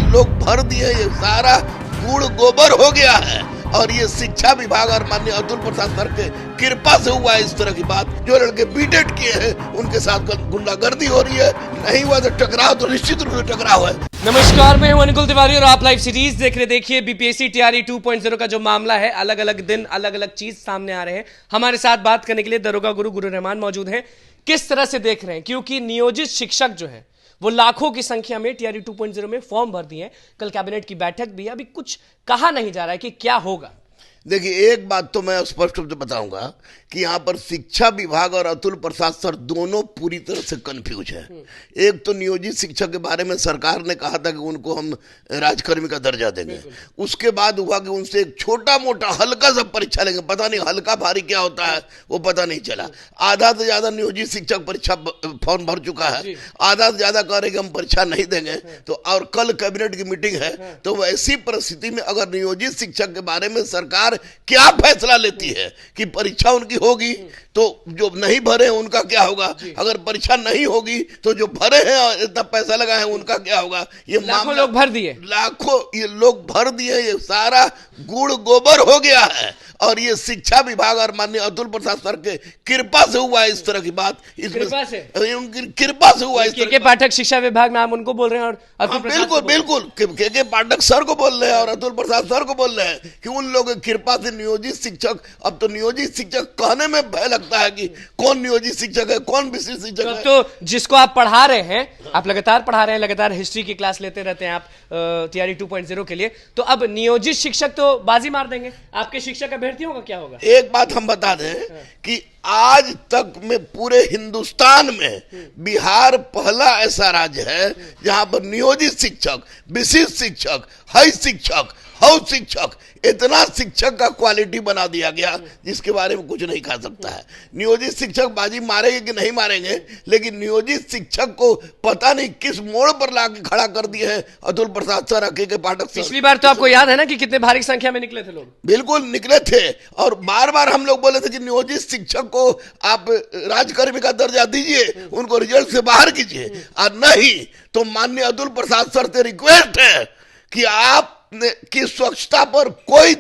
लोग भर दिए, ये सारा कूड़ गोबर हो गया है। और ये शिक्षा विभाग और माननीय अतुल प्रसाद सर के कृपा से हुआ है इस तरह की बात। जो लड़के बीटेड किए हैं उनके साथ गुंडागर्दी हो रही है, नहीं हुआ तो टकराव तो निश्चित रूप से टकराव है। नमस्कार, मैं हूं अनुकुल तिवारी और आप लाइव सीरीज देख रहे। देखिए, बीपीएससी टीआरई 2.0 का जो मामला है, अलग अलग दिन अलग अलग चीज सामने आ रहे हैं। हमारे साथ बात करने के लिए दरोगा गुरु रहमान मौजूद हैं। किस तरह से देख रहे हैं, क्योंकि नियोजित शिक्षक जो है वो लाखों की संख्या में टीआरई 2.0 में फॉर्म भर दिए हैं। कल कैबिनेट की बैठक भी है, अभी कुछ कहा नहीं जा रहा है कि क्या होगा। देखिए, एक बात तो मैं स्पष्ट रूप से बताऊंगा कि यहाँ पर शिक्षा विभाग और अतुल प्रसाद सर दोनों पूरी तरह से कंफ्यूज है। एक तो नियोजित शिक्षक के बारे में सरकार ने कहा था कि उनको हम राजकर्मी का दर्जा देंगे, उसके बाद हुआ कि उनसे एक छोटा मोटा हल्का सा परीक्षा लेंगे, पता नहीं हल्का भारी क्या होता है वो पता नहीं चला। आधा से ज्यादा नियोजित शिक्षक परीक्षा फॉर्म भर चुका है, आधा से ज्यादा कह रहे कि हम परीक्षा नहीं देंगे। तो और कल कैबिनेट की मीटिंग है, तो ऐसी परिस्थिति में अगर नियोजित शिक्षक के बारे में सरकार क्या फैसला लेती है कि परीक्षा उनकी होगी, तो जो नहीं भरे हैं उनका क्या होगा, अगर परीक्षा नहीं होगी तो जो भरे हैं और इतना पैसा लगाए हैं उनका क्या होगा। ये लाखों लोग भर दिए, लाखों ये लोग भर दिए, ये सारा कूड़ गोबर हो गया है। और ये शिक्षा विभाग और माननीय अतुल प्रसाद सर के कृपा से हुआ है इस तरह की बात। कृपा से, उनकी कृपा से हुआ। के पाठक शिक्षा विभाग में आप उनको बोल रहे हैं और अतुल प्रसाद बिल्कुल बिल्कुल के पाठक सर को बोल रहे हैं और अतुल प्रसाद सर को बोल रहे हैं कि उन लोगों की कृपा से नियोजित शिक्षक, अब तो नियोजित शिक्षक कहने में भय लगता है कि कौन नियोजित शिक्षक है, कौन विशिष्ट शिक्षक है। तो जिसको आप पढ़ा रहे हैं, आप लगातार पढ़ा रहे हैं, लगातार हिस्ट्री की क्लास लेते रहते हैं आप टीआरई 2.0 के लिए, तो अब नियोजित शिक्षक तो बाजी मार देंगे। आपके शिक्षक अभ्यर्थियों का क्या होगा? एक बात हम बता दें कि आज तक में पूरे हिंदुस्तान में बिहार पहला ऐसा राज्य है जहां पर नियोजित शिक्षक, विशिष्ट शिक्षक, हाई शिक्षक, हाउस शिक्षक, इतना शिक्षक का क्वालिटी बना दिया गया जिसके बारे में कुछ नहीं कह सकता है। नियोजित शिक्षक बाजी मारेंगे कि नहीं मारेंगे, लेकिन नियोजित शिक्षक को पता नहीं किस मोड़ पर लाके खड़ा कर दिए हैं अतुल प्रसाद सर, के पाठक सर। पिछली बार तो आपको याद है ना कि कितने भारी संख्या में निकले थे लोग। बिल्कुल निकले थे, और बार बार हम लोग बोले थे कि नियोजित शिक्षक को आप राजकर्मी का दर्जा दीजिए, उनको रिजल्ट से बाहर कीजिए। और नहीं तो माननीय अतुल प्रसाद सर से रिक्वेस्ट है कि आप की स्वच्छता पर कोई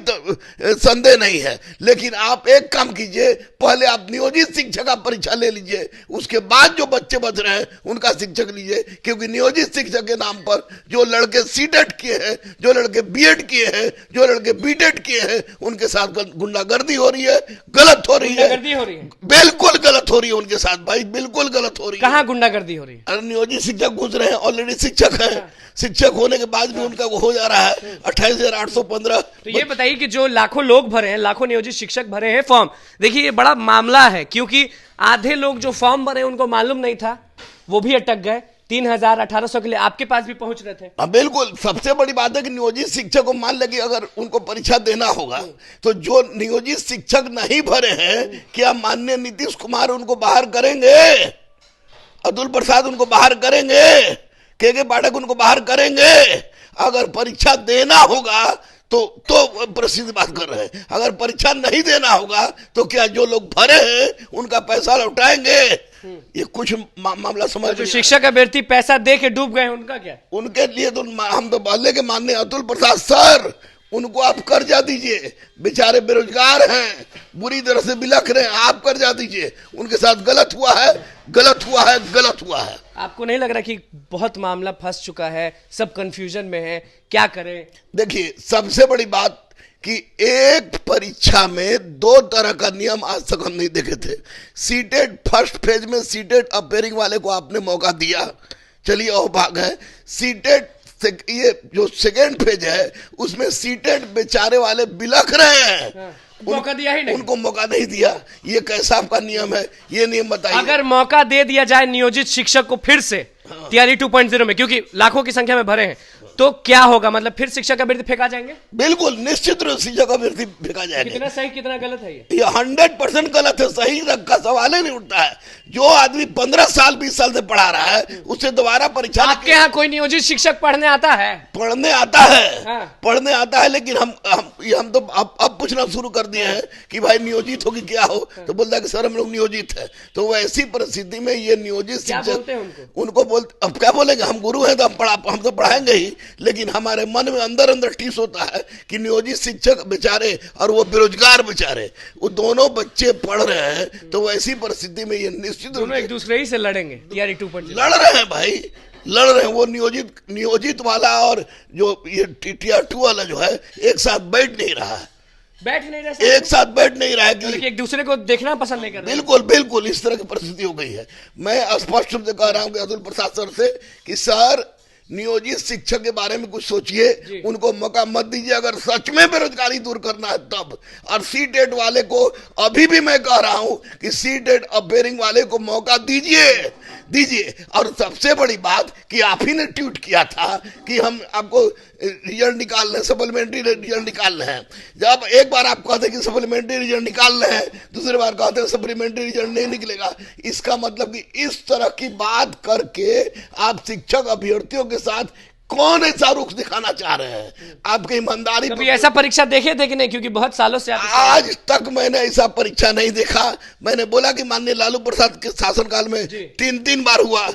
संदेह नहीं है, लेकिन आप एक काम कीजिए, पहले आप नियोजित शिक्षक का परीक्षा ले लीजिए, उसके बाद जो बच्चे बच रहे हैं उनका शिक्षक लीजिए। क्योंकि नियोजित शिक्षक के नाम पर जो लड़के सीटेट किए हैं, जो लड़के बीएड किए हैं, जो लड़के बीटेड किए हैं, उनके साथ गुंडागर्दी हो रही है, गलत हो रही है, बिल्कुल गलत हो रही है उनके साथ भाई, बिल्कुल गलत हो रही है। कहाँ गुंडागर्दी हो रही है? अरे नियोजित शिक्षक घुस रहे हैं, ऑलरेडी शिक्षक है, शिक्षक होने के बाद भी उनका हो जा रहा है 28,815। तो ये बताइए कि जो लाखों लोग भरे हैं, लाखों नियोजित शिक्षक भरे हैं फॉर्म, देखिए ये बड़ा मामला है, क्योंकि आधे लोग जो फॉर्म भरे उनको मालूम नहीं था, वो भी अटक गए। 3,000-1,800 के लिए आपके पास भी पहुंच रहे थे। बिल्कुल, सबसे बड़ी बात है कि नियोजित शिक्षक को मान लगे अगर उनको परीक्षा देना होगा तो जो नियोजित शिक्षक नहीं भरे हैं, क्या माननीय नीतीश कुमार उनको बाहर करेंगे, अतुल प्रसाद उनको बाहर करेंगे, के पाठक उनको बाहर करेंगे? अगर परीक्षा देना होगा तो प्रसिद्ध बात कर रहे हैं, अगर परीक्षा नहीं देना होगा तो क्या जो लोग भरे हैं उनका पैसा लौटाएंगे? ये कुछ मामला समझ। जो शिक्षक अभ्यर्थी पैसा दे के डूब गए उनका क्या? उनके लिए तो हम तो बोले कि माननीय अतुल प्रसाद सर, उनको आप कर्जा दीजिए, बेचारे बेरोजगार हैं, बुरी तरह से बिलख रहे हैं, आप कर्जा दीजिए। उनके साथ गलत हुआ है, गलत हुआ है, गलत हुआ है। आपको नहीं लग रहा कि बहुत मामला फंस चुका है, सब कंफ्यूजन में है, क्या करें? देखिए, सबसे बड़ी बात कि एक परीक्षा में दो तरह का नियम आज तक हम नहीं देखे थे। सीटेड फर्स्ट फेज में सीटेड अपेयरिंग वाले को आपने मौका दिया, चलिए और भाग है। सीटेड ये जो सेकेंड फेज है उसमें सीटेड बेचारे वाले बिलख रहे हैं, मौका दिया ही नहीं, उनको मौका नहीं दिया। ये कैसा आपका नियम है, ये नियम बताइए। अगर मौका दे दिया जाए नियोजित शिक्षक को फिर से टीआरई 2.0 में, क्योंकि लाखों की संख्या में भरे हैं, तो क्या होगा? मतलब फिर शिक्षक अभ्यर्थी फेंका जाएंगे? बिल्कुल निश्चित रूप से शिक्षक अभ्यर्थी फेंका जाएगा। कितना सही कितना गलत है ये 100% गलत है, सही का सवाल ही नहीं उठता है। जो आदमी 15 साल 20 साल से पढ़ा रहा है उससे दोबारा परीक्षा। आपके यहाँ कोई नियोजित शिक्षक पढ़ने आता है? पढ़ने आता है, हाँ। पढ़ने आता है, लेकिन हम तो अब पूछना शुरू कर दिए हैं कि भाई नियोजित हो कि क्या हो, तो बोलता है कि सर हम लोग नियोजित है। तो ऐसी परिस्थिति में ये नियोजित शिक्षक उनको बोलते, अब क्या बोलेंगे, हम गुरु हैं तो हम तो पढ़ाएंगे ही, लेकिन हमारे मन में अंदर अंदर टीस होता है कि नियोजित शिक्षक बेचारे और वो बेरोजगार बेचारे, वो दोनों बच्चे पढ़ रहे हैं, तो ऐसी परिस्थिति में ये निश्चित रूप दोनों एक दूसरे ही से लड़ेंगे टीआरई 2.0। लड़ रहे हैं भाई, लड़ रहे हैं। वो नियोजित वाला और जो ये टीआर 2 वाला जो है एक साथ बैठ नहीं रहा है, एक साथ बैठ नहीं रहा है कि एक दूसरे को देखना पसंद नहीं कर रहे। बिल्कुल बिल्कुल इस तरह की परिस्थिति हो गई है। मैं स्पष्ट रूप से कह रहा हूं कि अतुल प्रसाद सर से कि सर नियोजित शिक्षक के बारे में कुछ सोचिए, उनको मौका मत दीजिए अगर सच में बेरोजगारी दूर करना है तब। और सीटेट वाले को अभी भी मैं कह रहा हूं कि सीटेट अपेयरिंग वाले को मौका दीजिए। और सबसे बड़ी बात कि आप ही ने ट्वीट किया था कि हम आपको रिजल्ट निकालना है, सप्लीमेंट्री रिजल्ट निकालना है। जब एक बार आप कहते कि सप्लीमेंट्री रिजल्ट निकालना है, दूसरी बार कहते हैं सप्लीमेंट्री रिजल्ट नहीं निकलेगा, इसका मतलब कि इस तरह की बात करके आप शिक्षक अभ्यर्थियों के साथ कौन ऐसा रुख दिखाना चाह रहे हैं? आपकी ईमानदारी कभी ऐसा परीक्षा देखे थे कि नहीं? क्योंकि बहुत सालों से आज तक मैंने ऐसा परीक्षा नहीं देखा। मैंने बोला कि माननीय लालू प्रसाद के शासनकाल में तीन बार हुआ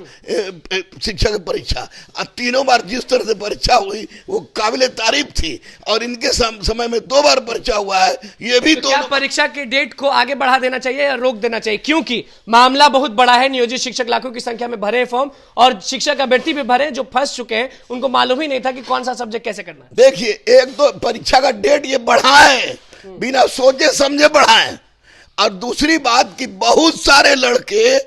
शिक्षक परीक्षा, और तीनों बार जिस तरह से परीक्षा हुई वो काबिले तारीफ थी, और इनके समय में 2 बार परीक्षा हुआ है। ये भी तो क्या परीक्षा के डेट को आगे बढ़ा देना चाहिए या रोक देना चाहिए? क्योंकि मामला बहुत बड़ा है, नियोजित शिक्षक लाखों की संख्या में भरे फॉर्म, और शिक्षक अभ्यर्थी भी भरे जो फंस चुके हैं, उनको मालूम ही नहीं था कि कौन सा सब्जेक्ट कैसे करना है। देखिए, एक तो परीक्षा का डेट ये बढ़ाए, बिना सोचे समझे बढ़ाए, और दूसरी बात कि बहुत सारे लड़के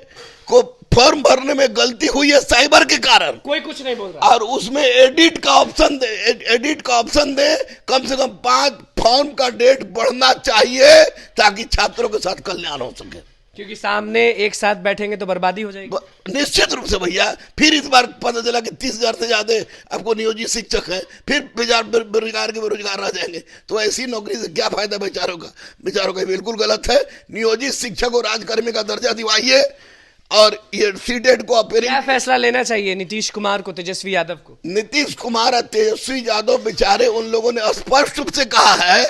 को फॉर्म भरने में गलती हुई है साइबर के कारण, कोई कुछ नहीं बोल रहा, और उसमें एडिट का ऑप्शन दे। कम से कम 5 फॉर्म का डेट बढ़ना चाहिए ताकि छात्रों के साथ कल्याण हो सके, क्योंकि सामने एक साथ बैठेंगे तो बर्बादी हो जाएगी। निश्चित रूप से भैया। फिर इस बार पता चला कि 30,000 से ज्यादा आपको नियोजित शिक्षक है, फिर बेरोजगार रह जाएंगे, तो ऐसी नौकरी से क्या फायदा बेचारों का बिल्कुल गलत है। नियोजित शिक्षक को राजकर्मी का दर्जा दिवाइए, और ये सीटेट को क्या फैसला लेना चाहिए नीतीश कुमार को, तेजस्वी यादव को? नीतीश कुमार और तेजस्वी यादव बेचारे, उन लोगों ने स्पष्ट रूप से कहा है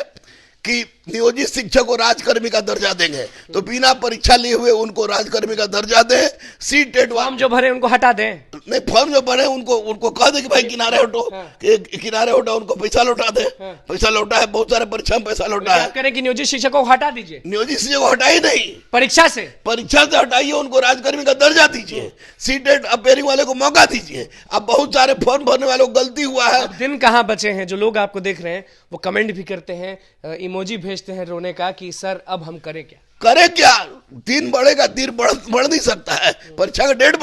कि नियोजित शिक्षक को राजकर्मी का दर्जा देंगे, तो बिना परीक्षा लिए हुए उनको राजकर्मी का दर्जा दें। सीटेट फॉर्म जो भरे उनको हटा दें, नहीं, फॉर्म जो भरे उनको कह दे कि भाई किनारे हटो, किनारे हटो, उनको पैसा लौटा दे। पैसा लौटा है, बहुत सारे परीक्षा में पैसा लौटा है। करें कि नियोजित शिक्षकों को हटा दीजिए, नियोजित शिक्षक को हटाई नहीं, परीक्षा से हटाइए, उनको राजकर्मी का दर्जा दीजिए, सीटेट अपेयरिंग वाले को मौका दीजिए। अब बहुत सारे फॉर्म भरने वाले को गलती हुआ है। दिन कहाँ बचे हैं? जो लोग आपको देख रहे हैं वो कमेंट भी करते हैं, इमोजी भेजते हैं रोने का कि सर अब हम करें क्या? दिन बढ़ेगा, दिन बढ़ नहीं सकता है। परीक्षा का डेट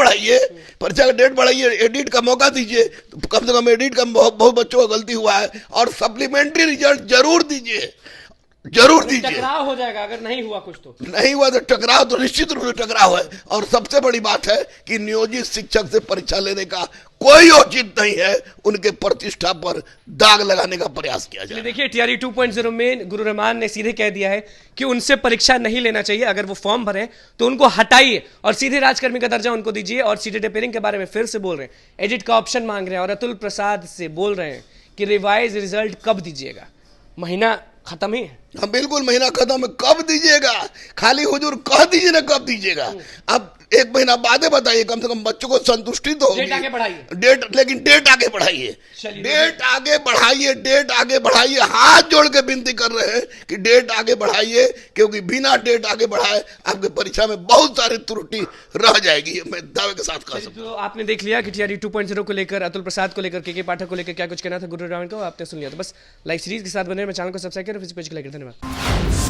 बढ़ाइए, एडिट का मौका दीजिए, तो कम से कम एडिट का बहुत बच्चों का गलती हुआ है, और सप्लीमेंट्री रिजल्ट जरूर दीजिए। टकराव हो जाएगा अगर नहीं हुआ कुछ, तो नहीं हुआ तो टकराव, तो निश्चित रूप से टकराव है। और सबसे बड़ी बात है कि नियोजित शिक्षक से परीक्षा लेने का कोई औचित्य नहीं है, उनके प्रतिष्ठा पर दाग लगाने का प्रयास किया जाए। देखिए, टीआरई 2.0 में गुरु रहमान ने सीधे कह दिया है कि उनसे परीक्षा नहीं लेना चाहिए। अगर वो फॉर्म भरे तो उनको हटाइए और सीधे राजकर्मी का दर्जा उनको दीजिए। और सीटेट अपेयरिंग के बारे में फिर से बोल रहे हैं, एडिट का ऑप्शन मांग रहे हैं, और अतुल प्रसाद से बोल रहे हैं कि रिवाइज रिजल्ट कब दीजिएगा? महीना खत्म ही है। हाँ बिल्कुल, महीना खत्म है, कब दीजिएगा? खाली हुजूर कह दीजिए ना कब दीजिएगा। अब 1 महीना बाद बताइए, कम से कम बच्चों को संतुष्टि तो होगी। डेट आगे बढ़ाइए, लेकिन डेट आगे बढ़ाइए, डेट आगे बढ़ाइए। हाथ जोड़ के विनती कर रहे हैं कि डेट आगे बढ़ाइए, क्योंकि बिना डेट आगे बढ़ाए आपके परीक्षा में बहुत सारी त्रुटि रह जाएगी, मैं दावे के साथ कह सकता हूं। तो आपने देख लिया कि टीआरई 2.0 को लेकर, अतुल प्रसाद को लेकर, के पाठक को लेकर क्या कुछ कहना था गुरु रहमान को, आपने सुन लिया। तो बस लाइव सीरीज के साथ बने, मैं चैनल को सब्सक्राइब करें, पेज को लाइक करें। धन्यवाद।